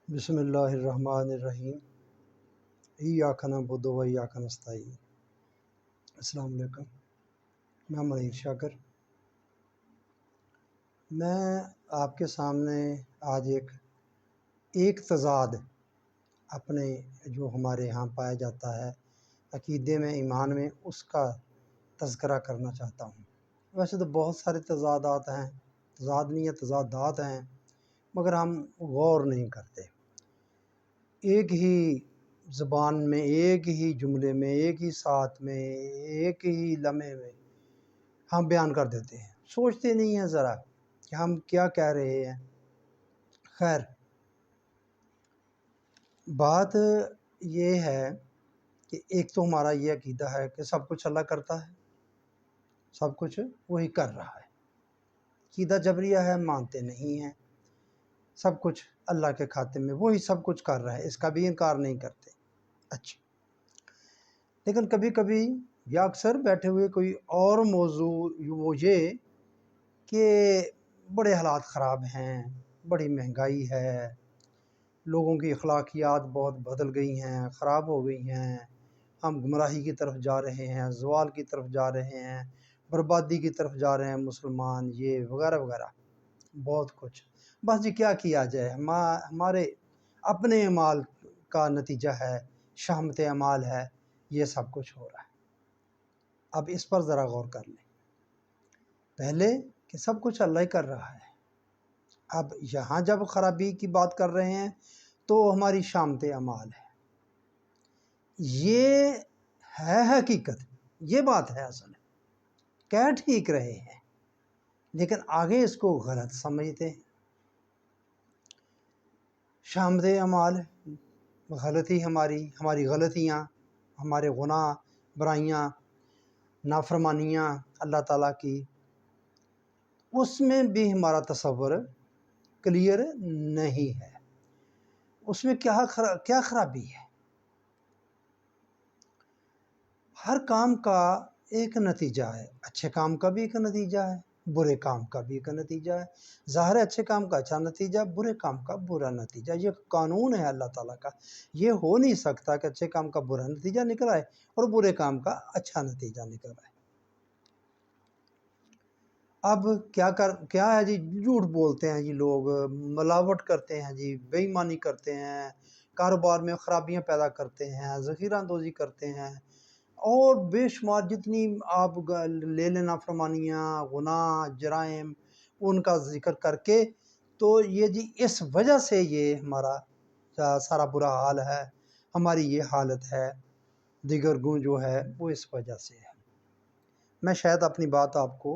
بسم اللہ الرحمن الرحیم۔ ایاک نعبد و ایاک نستعین۔ السلام علیکم، میں منیر شاکر۔ میں آپ کے سامنے آج ایک تضاد اپنے جو ہمارے یہاں پایا جاتا ہے عقیدے میں، ایمان میں، اس کا تذکرہ کرنا چاہتا ہوں۔ ویسے تو بہت سارے تضادات ہیں، تضاد نہیں ہے، تضادات ہیں، مگر ہم غور نہیں کرتے۔ ایک ہی زبان میں، ایک ہی جملے میں، ایک ہی ساتھ میں، ایک ہی لمحے میں ہم بیان کر دیتے ہیں، سوچتے نہیں ہیں ذرا کہ ہم کیا کہہ رہے ہیں۔ خیر، بات یہ ہے کہ ایک تو ہمارا یہ عقیدہ ہے کہ سب کچھ اللہ کرتا ہے، سب کچھ وہی کر رہا ہے۔ عقیدہ جبریہ ہے، مانتے نہیں ہیں، سب کچھ اللہ کے کھاتے میں، وہی سب کچھ کر رہا ہے، اس کا بھی انکار نہیں کرتے۔ اچھا، لیکن کبھی کبھی یا اکثر بیٹھے ہوئے کوئی اور موضوع وہ یہ کہ بڑے حالات خراب ہیں، بڑی مہنگائی ہے، لوگوں کی اخلاقیات بہت بدل گئی ہیں، خراب ہو گئی ہیں، ہم گمراہی کی طرف جا رہے ہیں، زوال کی طرف جا رہے ہیں، بربادی کی طرف جا رہے ہیں مسلمان، یہ وغیرہ وغیرہ بہت کچھ۔ بس جی کیا کیا جائے، ہمارے اپنے اعمال کا نتیجہ ہے، شہمت اعمال ہے، یہ سب کچھ ہو رہا ہے۔ اب اس پر ذرا غور کر لیں۔ پہلے کہ سب کچھ اللہ ہی کر رہا ہے، اب یہاں جب خرابی کی بات کر رہے ہیں تو ہماری شامت اعمال ہے، یہ ہے حقیقت، یہ بات ہے اصل، کہہ ٹھیک رہے ہیں لیکن آگے اس کو غلط سمجھتے ہیں۔ شامت اعمال غلطی، ہماری غلطیاں، ہمارے گناہ، برائیاں، نافرمانیاں اللہ تعالیٰ کی، اس میں بھی ہمارا تصور کلیئر نہیں ہے، اس میں کیا خرابی ہے۔ ہر کام کا ایک نتیجہ ہے، اچھے کام کا بھی ایک نتیجہ ہے، برے کام کا بھی ایک نتیجہ ہے۔ ظاہر ہے اچھے کام کا اچھا نتیجہ، برے کام کا برا نتیجہ، یہ قانون ہے اللہ تعالیٰ کا۔ یہ ہو نہیں سکتا کہ اچھے کام کا برا نتیجہ نکل آئے اور برے کام کا اچھا نتیجہ نکل آئے۔ اب کیا ہے جی، جھوٹ بولتے ہیں جی لوگ، ملاوٹ کرتے ہیں جی، بے ایمانی کرتے ہیں، کاروبار میں خرابیاں پیدا کرتے ہیں، ذخیرہ اندوزی کرتے ہیں، اور بے شمار جتنی آپ لے لیں نافرمانیاں، گناہ، جرائم، ان کا ذکر کر کے، تو یہ جی اس وجہ سے یہ ہمارا سارا برا حال ہے، ہماری یہ حالت ہے، دیگر گن جو ہے وہ اس وجہ سے ہے۔ میں شاید اپنی بات آپ کو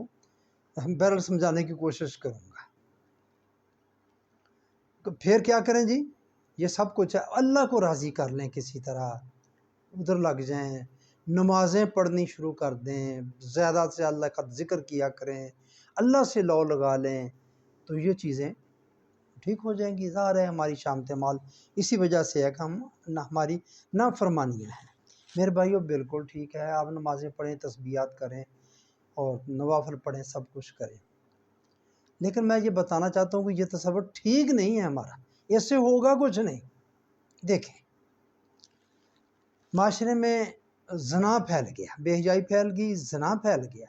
بہرحال سمجھانے کی کوشش کروں گا۔ پھر کیا کریں جی، یہ سب کچھ ہے، اللہ کو راضی کر لیں، کسی طرح ادھر لگ جائیں، نمازیں پڑھنی شروع کر دیں، زیادہ سے اللہ کا ذکر کیا کریں، اللہ سے لو لگا لیں، تو یہ چیزیں ٹھیک ہو جائیں گی۔ ظاہر ہے ہماری شامت مال اسی وجہ سے ہے کہ ہماری نافرمانیاں ہیں۔ میرے بھائیو بالکل ٹھیک ہے، آپ نمازیں پڑھیں، تسبیحات کریں اور نوافل پڑھیں، سب کچھ کریں، لیکن میں یہ بتانا چاہتا ہوں کہ یہ تصور ٹھیک نہیں ہے ہمارا، اس سے ہوگا کچھ نہیں۔ دیکھیں، معاشرے میں زنا پھیل گیا، بے حیائی پھیل گئی، زنا پھیل گیا،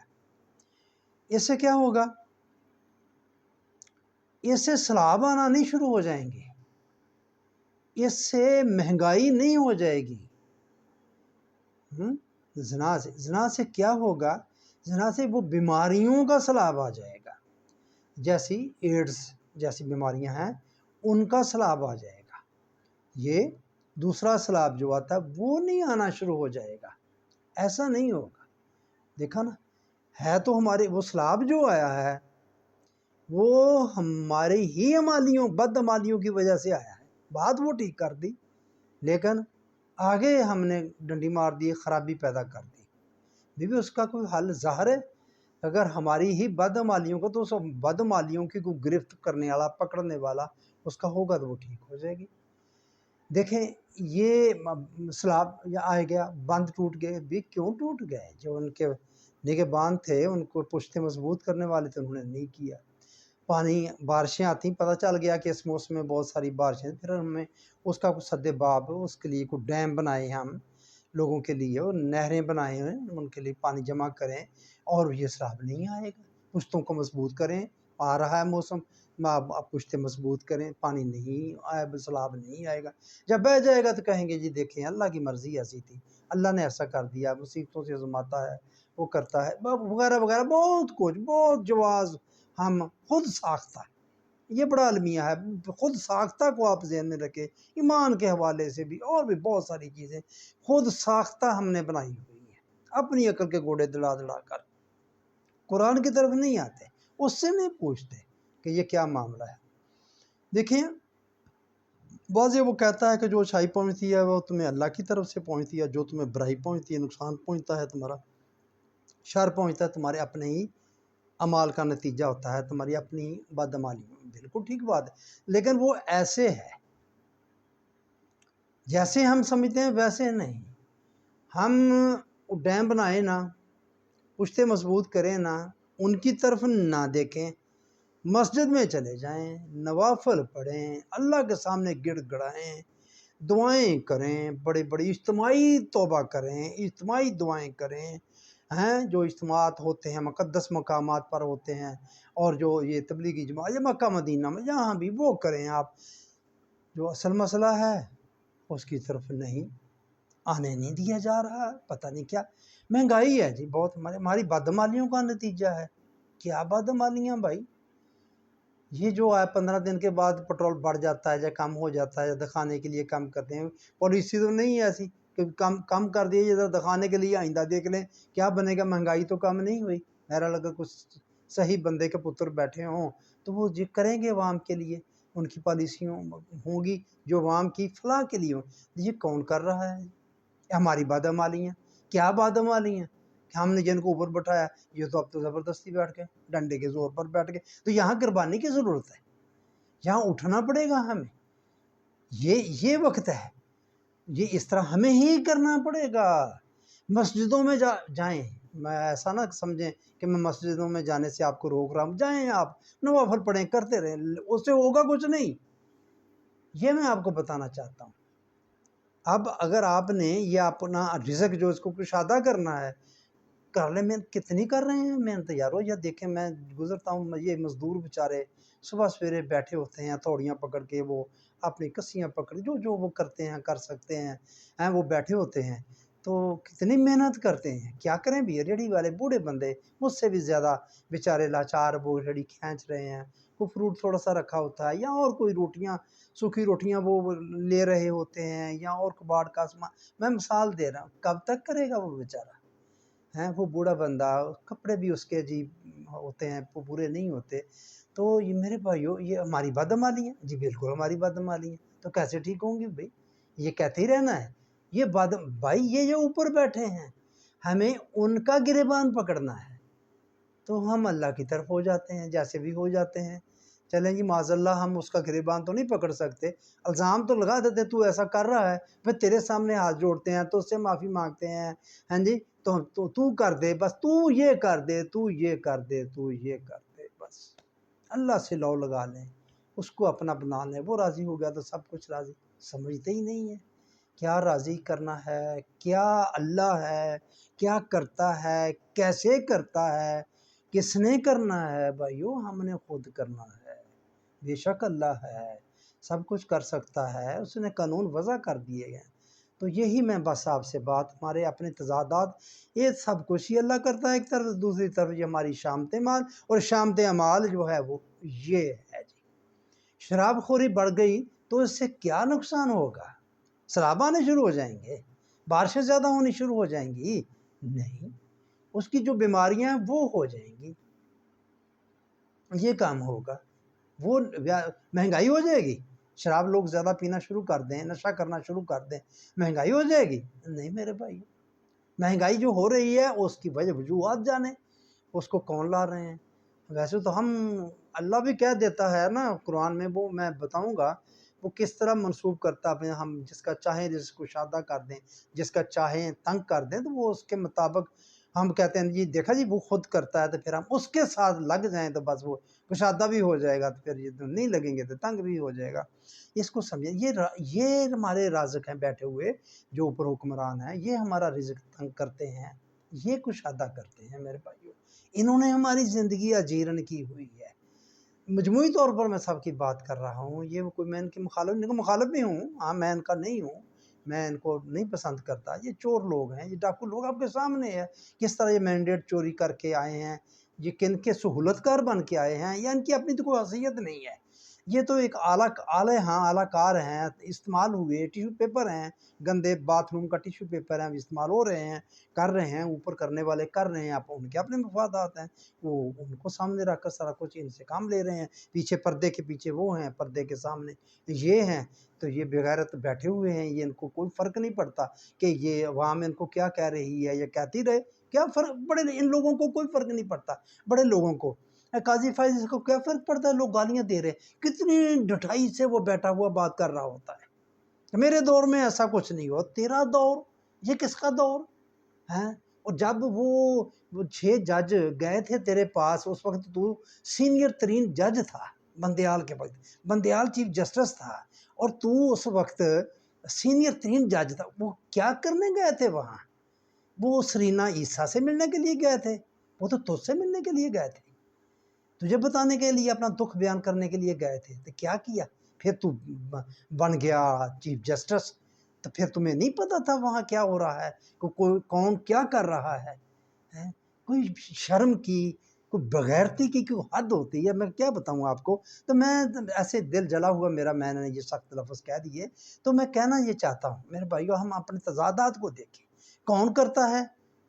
اس سے کیا ہوگا؟ اس سے سیلاب آنا نہیں شروع ہو جائیں گے، اس سے مہنگائی نہیں ہو جائے گی۔ زنا سے کیا ہوگا؟ زنا سے وہ بیماریوں کا سیلاب آ جائے گا، جیسی ایڈز جیسی بیماریاں ہیں ان کا سیلاب آ جائے گا۔ یہ دوسرا سیلاب جو آتا ہے وہ نہیں آنا شروع ہو جائے گا، ایسا نہیں ہوگا۔ دیکھا نا، ہے تو ہمارے وہ سیلاب جو آیا ہے وہ ہمارے ہی بد عمالیوں کی وجہ سے آیا ہے، بات وہ ٹھیک کر دی لیکن آگے ہم نے ڈنڈی مار دی، خرابی پیدا کر دی۔ بھی اس کا کوئی حل ظاہر ہے، اگر ہماری ہی بد عمالیوں کو، تو اس بد عمالیوں کی کوئی گرفت کرنے والا، پکڑنے والا اس کا ہوگا تو وہ ٹھیک ہو جائے گی۔ دیکھیں، یہ سیلاب آئے گیا، بند ٹوٹ گئے، بھی کیوں ٹوٹ گئے؟ جو ان کے نگہبان تھے، ان کو پشتے مضبوط کرنے والے تھے، انہوں نے نہیں کیا۔ پانی بارشیں آتی ہیں، پتہ چل گیا کہ اس موسم میں بہت ساری بارشیں، پھر ہمیں اس کا کوئی سد باب، اس کے لیے کوئی ڈیم بنائے ہم لوگوں کے لیے، اور نہریں بنائے ہیں ان کے لیے پانی جمع کریں، اور یہ سیلاب نہیں آئے گا۔ پشتوں کو مضبوط کریں، آ رہا ہے موسم، آپ پشتے مضبوط کریں، پانی نہیں آئے، سیلاب نہیں آئے گا۔ جب بہ جائے گا تو کہیں گے جی دیکھیں اللہ کی مرضی ایسی تھی، اللہ نے ایسا کر دیا، مصیبتوں سے آزماتا ہے، وہ کرتا ہے وغیرہ وغیرہ، بہت کچھ، بہت جواز ہم خود ساختہ۔ یہ بڑا المیہ ہے، خود ساختہ کو آپ ذہن میں رکھیں، ایمان کے حوالے سے بھی، اور بھی بہت ساری چیزیں خود ساختہ ہم نے بنائی ہوئی ہیں، اپنی عقل کے گھوڑے دلا دلا کر۔ قرآن کی طرف نہیں آتے، اس سے نہیں پوچھتے کہ یہ کیا معاملہ ہے۔ دیکھیں واضح وہ کہتا ہے کہ جو اچھائی پہنچتی ہے وہ تمہیں اللہ کی طرف سے پہنچتی ہے، جو تمہیں برائی پہنچتی ہے، نقصان پہنچتا ہے تمہارا، شر پہنچتا ہے تمہارے اپنے ہی اعمال کا نتیجہ ہوتا ہے، تمہاری اپنی بدعمالی۔ بالکل ٹھیک بات ہے، لیکن وہ ایسے ہے جیسے ہم سمجھتے ہیں ویسے نہیں۔ ہم ڈیم بنائیں نا، پشتے مضبوط کریں نا، ان کی طرف نہ دیکھیں، مسجد میں چلے جائیں، نوافل پڑھیں، اللہ کے سامنے گڑ گڑائیں، دعائیں کریں، بڑے بڑی اجتماعی توبہ کریں، اجتماعی دعائیں کریں، ہیں جو اجتماعات ہوتے ہیں مقدس مقامات پر ہوتے ہیں، اور جو یہ تبلیغی جماعت یا مکہ مدینہ میں جہاں بھی وہ کریں آپ۔ جو اصل مسئلہ ہے اس کی طرف نہیں آنے نہیں دیا جا رہا، پتہ نہیں کیا مہنگائی ہے جی بہت، ہماری بدعمالیوں کا نتیجہ ہے۔ کیا بدعمالیاں بھائی؟ یہ جو ہے 15 دن کے بعد پٹرول بڑھ جاتا ہے یا کم ہو جاتا ہے، یا دکھانے کے لیے کم کرتے ہیں، پالیسی تو نہیں ہے ایسی کہ کم کر دیے یہ دکھانے کے لیے، آئندہ دیکھ لیں کیا بنے گا، مہنگائی تو کم نہیں ہوئی۔ بہرحال اگر کچھ صحیح بندے کے پتر بیٹھے ہوں تو وہ یہ کریں گے عوام کے لیے، ان کی پالیسیوں ہوں گی جو عوام کی فلاح کے لیے ہوں۔ یہ کون کر رہا ہے؟ ہماری بدعمالیاں۔ کیا بدعمالیاں کہ ہم نے جن کو اوپر بٹھایا یہ تو اب تو زبردستی بیٹھ گئے، ڈنڈے کے زور پر بیٹھ گئے، تو یہاں قربانی کی ضرورت ہے، یہاں اٹھنا پڑے گا ہمیں، یہ وقت ہے، یہ اس طرح ہمیں ہی کرنا پڑے گا۔ مسجدوں میں جائیں، میں ایسا نہ سمجھیں کہ میں مسجدوں میں جانے سے آپ کو روک رہا ہوں، جائیں آپ نوافل پڑھیں، کرتے رہیں، اس سے ہوگا کچھ نہیں، یہ میں آپ کو بتانا چاہتا ہوں۔ اب اگر آپ نے یہ اپنا رزق جو اس کو کشادہ کرنا ہے کر لیں، محنت کتنی کر رہے ہیں محنت یارو، یا دیکھیں میں گزرتا ہوں، یہ مزدور بیچارے صبح سویرے بیٹھے ہوتے ہیں تھوڑیاں پکڑ کے، وہ اپنی کسیاں پکڑ جو وہ کرتے ہیں کر سکتے ہیں وہ بیٹھے ہوتے ہیں، تو کتنی محنت کرتے ہیں، کیا کریں بھی، ریڑھی والے بوڑھے بندے مجھ سے بھی زیادہ بیچارے لاچار، وہ ریڑھی کھینچ رہے ہیں، وہ فروٹ تھوڑا سا رکھا ہوتا ہے، یا اور کوئی روٹیاں سوکھی روٹیاں وہ لے رہے ہوتے ہیں، یا اور کباڑ کا سامان، میں مثال دے رہا ہوں، کب تک کرے گا وہ بیچارہ ہیں، وہ بوڑھا بندہ، کپڑے بھی اس کے عجیب ہوتے ہیں، وہ پورے نہیں ہوتے۔ تو یہ میرے بھائیو یہ ہماری بدعمالی ہیں، جی بالکل ہماری بدعمالی ہیں، تو کیسے ٹھیک ہوں گی بھائی؟ یہ کہتے ہی رہنا ہے، یہ بھائی یہ جو اوپر بیٹھے ہیں ہمیں ان کا گریبان پکڑنا ہے، تو ہم اللہ کی طرف ہو جاتے ہیں جیسے بھی ہو جاتے ہیں۔ چلیں جی معاذ اللہ ہم اس کا گریبان تو نہیں پکڑ سکتے، الزام تو لگا دیتے تو ایسا کر رہا ہے، پھر تیرے سامنے ہاتھ جوڑتے ہیں تو اس سے معافی مانگتے ہیں، ہاں جی تو کر دے بس، تو یہ کر دے، تو یہ کر دے، تو یہ کر دے، بس اللہ سے لو لگا لیں، اس کو اپنا بنا لیں، وہ راضی ہو گیا تو سب کچھ راضی۔ سمجھتے ہی نہیں ہے کیا راضی کرنا ہے، کیا اللہ ہے، کیا کرتا ہے، کیسے کرتا ہے، کس نے کرنا ہے؟ بھائیو ہم نے خود کرنا ہے، بے شک اللہ ہے، سب کچھ کر سکتا ہے، اس نے قانون وضع کر دیے گئے، تو یہی میں بس آپ سے بات، ہمارے اپنے تضادات، یہ سب کچھ ہی اللہ کرتا ہے ایک طرف، دوسری طرف یہ ہماری شامت مال، اور شامت اعمال جو ہے وہ یہ ہے جی، شراب خوری بڑھ گئی تو اس سے کیا نقصان ہوگا؟ سیلاب آنے شروع ہو جائیں گے؟ بارشیں زیادہ ہونی شروع ہو جائیں گی؟ نہیں، اس کی جو بیماریاں ہیں وہ ہو جائیں گی، یہ کام ہوگا، وہ مہنگائی ہو جائے گی، شراب لوگ زیادہ پینا شروع کر دیں، نشہ کرنا شروع کر دیں، مہنگائی ہو جائے گی؟ نہیں میرے بھائی، مہنگائی جو ہو رہی ہے اس کی وجہ وجوہات جانے، اس کو کون لا رہے ہیں؟ ویسے تو ہم اللہ بھی کہہ دیتا ہے نا قرآن میں، وہ میں بتاؤں گا وہ کس طرح منسوب کرتا ہے، ہم جس کا چاہیں جس کو شادہ کر دیں، جس کا چاہیں تنگ کر دیں، تو وہ اس کے مطابق ہم کہتے ہیں جی دیکھا جی وہ خود کرتا ہے تو پھر ہم اس کے ساتھ لگ جائیں تو بس وہ کشادہ بھی ہو جائے گا، تو پھر یہ تو نہیں لگیں گے تو تنگ بھی ہو جائے گا۔ اس کو سمجھیں، یہ ہمارے رازق ہیں بیٹھے ہوئے جو اوپر حکمران ہیں، یہ ہمارا رزق تنگ کرتے ہیں، یہ کشادہ کرتے ہیں میرے بھائیو۔ انہوں نے ہماری زندگی اجیرن کی ہوئی ہے۔ مجموعی طور پر میں سب کی بات کر رہا ہوں، یہ کوئی میں ان کی مخالف بھی ہوں، ہاں میں ان کا نہیں ہوں، میں ان کو نہیں پسند کرتا۔ یہ چور لوگ ہیں، یہ ڈاکو لوگ آپ کے سامنے ہے، کس طرح یہ مینڈیٹ چوری کر کے آئے ہیں، یہ کن کے سہولت کار بن کے آئے ہیں، یا ان کی اپنی تو کوئی حیثیت نہیں ہے۔ یہ تو ایک اعلیٰ کار ہیں، استعمال ہوئے ٹیشو پیپر ہیں، گندے باتھ روم کا ٹیشو پیپر ہیں، استعمال ہو رہے ہیں، کر رہے ہیں، اوپر کرنے والے کر رہے ہیں، آپ ان کے اپنے مفادات ہیں، وہ ان کو سامنے رکھ کر سارا کچھ ان سے کام لے رہے ہیں، پیچھے پردے کے پیچھے وہ ہیں، پردے کے سامنے یہ ہیں۔ تو یہ بغیرت بیٹھے ہوئے ہیں، یہ ان کو کوئی فرق نہیں پڑتا کہ یہ عوام ان کو کیا کہہ رہی ہے یا کہتی رہے، کیا فرق بڑے ان لوگوں کو کوئی فرق نہیں پڑتا، بڑے لوگوں کو قاضی فائز کو کیا فرق پڑتا ہے، لوگ گالیاں دے رہے، کتنی ڈٹائی سے وہ بیٹھا ہوا بات کر رہا ہوتا ہے۔ میرے دور میں ایسا کچھ نہیں ہوا، تیرا دور یہ کس کا دور ہے؟ اور جب وہ 6 جج گئے تھے تیرے پاس، اس وقت تو سینئر ترین جج تھا بندیال کے وقت، بندیال چیف جسٹس تھا، اور تو اس وقت سینئر ترین جج تھا، وہ کیا کرنے گئے تھے وہاں؟ وہ سرینا عیسیٰ سے ملنے کے لیے گئے تھے، وہ تو تجھ سے ملنے کے لیے گئے تھے، تجھے بتانے کے لیے، اپنا دکھ بیان کرنے کے لیے گئے تھے، تو کیا کیا؟ پھر تو بن گیا چیف جسٹس، تو پھر تمہیں نہیں پتا تھا وہاں کیا ہو رہا ہے، کون کیا کر رہا ہے؟ کوئی شرم کی، کوئی بغیرتی کی کوئی حد ہوتی ہے، میں کیا بتاؤں آپ کو۔ تو میں ایسے دل جلا ہوا میرا، میں نے یہ سخت لفظ کہہ دیے، تو میں کہنا یہ چاہتا ہوں میرے بھائیو، ہم اپنے تضادات کو دیکھیں، کون کرتا ہے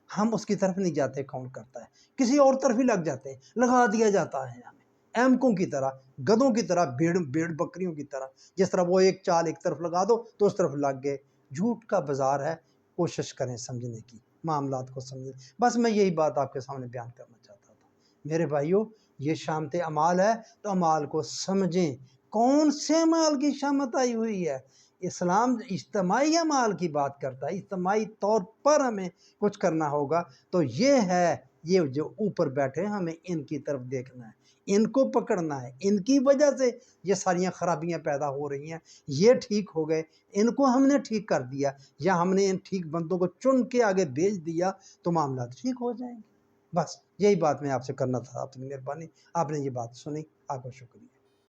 ہم اس کی طرف نہیں جاتے، کون کرتا ہے کسی اور طرف ہی لگ جاتے ہیں، لگا دیا جاتا ہے ہمیں ایمکوں کی طرح، گدوں کی طرح، بھیڑ بکریوں کی طرح، جس طرح وہ ایک چال ایک طرف لگا دو تو اس طرف لگ گئے۔ جھوٹ کا بازار ہے، کوشش کریں سمجھنے کی، معاملات کو سمجھیں۔ بس میں یہی بات آپ کے سامنے بیان کرنا چاہتا تھا میرے بھائیو۔ یہ شامت اعمال ہے تو اعمال کو سمجھیں، کون سے اعمال کی شامت آئی ہوئی ہے۔ اسلام اجتماعی اعمال کی بات کرتا ہے، اجتماعی طور پر ہمیں کچھ کرنا ہوگا، تو یہ ہے، یہ جو اوپر بیٹھے ہیں ہمیں ان کی طرف دیکھنا ہے، ان کو پکڑنا ہے، ان کی وجہ سے یہ ساریاں خرابیاں پیدا ہو رہی ہیں۔ یہ ٹھیک ہو گئے، ان کو ہم نے ٹھیک کر دیا، یا ہم نے ان ٹھیک بندوں کو چن کے آگے بھیج دیا تو معاملات ٹھیک ہو جائیں گے۔ بس یہی بات میں آپ سے کرنا تھا، آپ کی مہربانی، آپ نے یہ بات سنی، آپ کا شکریہ۔